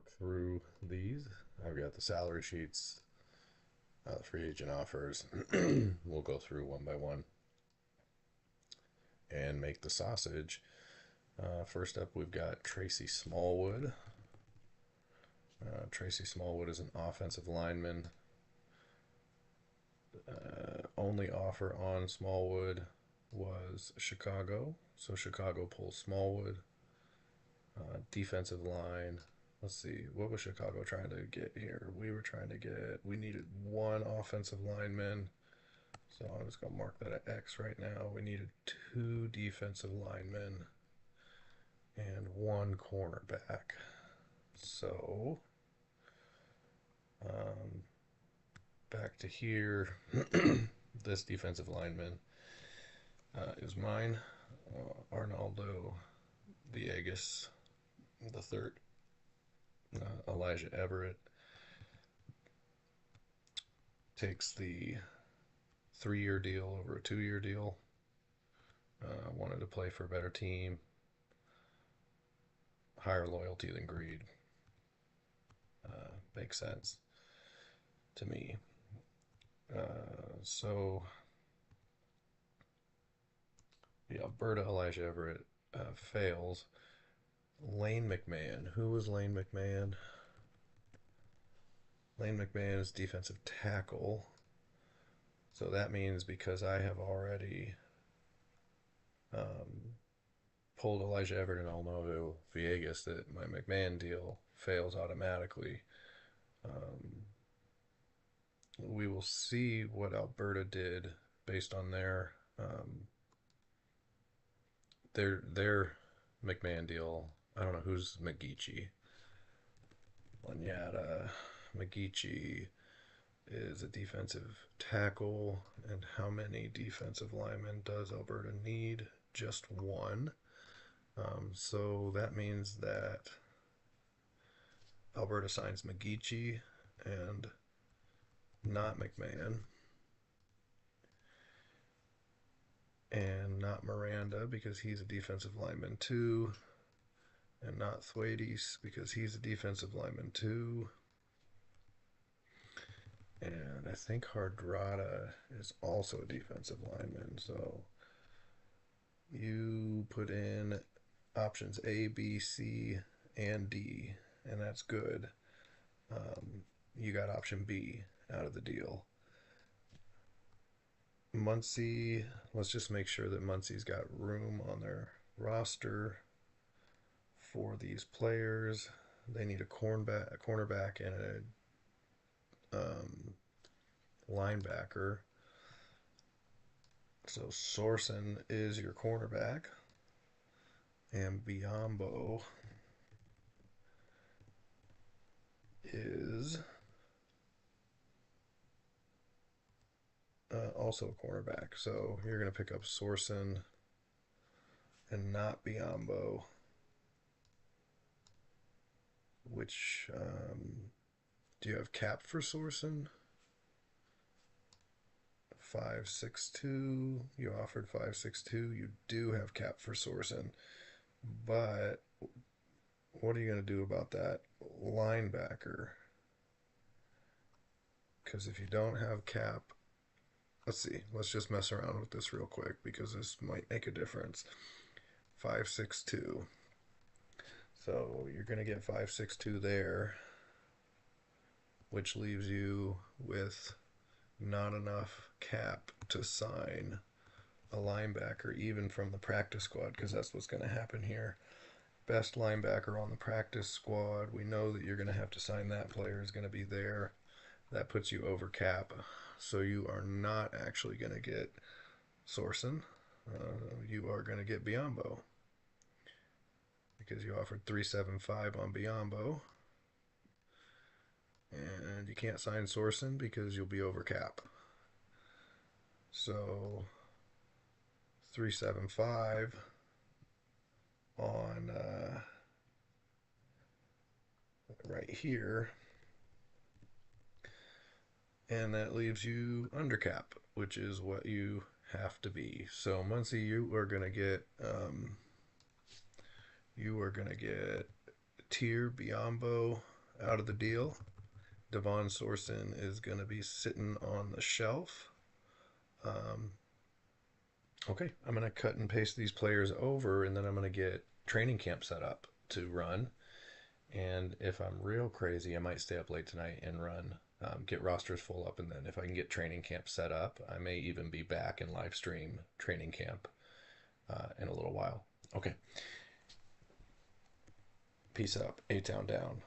work through these. I've got the salary sheets, free agent offers. We'll go through one by one and make the sausage. First up, we've got Tracy Smallwood. Tracy Smallwood is an offensive lineman. Only offer on Smallwood was Chicago, so Chicago pulls Smallwood. Defensive line. Let's see, what was Chicago trying to get here? We needed one offensive lineman. So I'm just going to mark that at X right now. We needed two defensive linemen and one cornerback. So um, back to here. This defensive lineman is mine, Arnaldo Villegas the third. Elijah Everett takes the 3-year deal over a 2-year deal. Wanted to play for a better team, higher loyalty than greed. Makes sense to me. So the Alberta Elijah Everett fails. Lane McMahon. Who was Lane McMahon? Lane McMahon is defensive tackle. So that means because I have already um, pulled Elijah Everett and Alnovo Villegas, that my McMahon deal fails automatically. We will see what Alberta did based on their McMahon deal. I don't know who's McGeechee. Lanyata. McGeechee is a defensive tackle. And how many defensive linemen does Alberta need? Just one. So that means that Alberta signs McGeechee and not McMahon. And not Miranda because he's a defensive lineman too. And not Thwaites because he's a defensive lineman too. And I think Hardrada is also a defensive lineman. So you put in options A, B, C, and D, and that's good. You got option B out of the deal. Muncie, let's just make sure that Muncie's got room on their roster for these players. They need a cornerback, and a linebacker. So Sorsen is your cornerback, and Biombo is also a cornerback. So you're going to pick up Sorsen and not Biombo, which do you have cap for Sorsen? 562. You offered 562. You do have cap for Sorsen, but what are you going to do about that linebacker? Because if you don't have cap, let's see. Let's just mess around with this real quick because this might make a difference. 562. So you're going to get 562 there, which leaves you with not enough cap to sign a linebacker, even from the practice squad, because that's what's going to happen here. Best linebacker on the practice squad. We know that you're going to have to sign that player, is going to be there. That puts you over cap. So you are not actually going to get Sorsen. You are going to get Biombo because you offered 375 on Biombo. And you can't sign Sorsen because you'll be over cap. So 375 on right here, and that leaves you under cap, which is what you have to be. So Muncie, you are gonna get Tier Biombo out of the deal. Devon Sorson is going to be sitting on the shelf. Um, okay, I'm going to cut and paste these players over, and then I'm going to get training camp set up to run. And if I'm real crazy, I might stay up late tonight and run, get rosters full up, and then if I can get training camp set up, I may even be back and live stream training camp in a little while. Okay, peace out. A-Town down.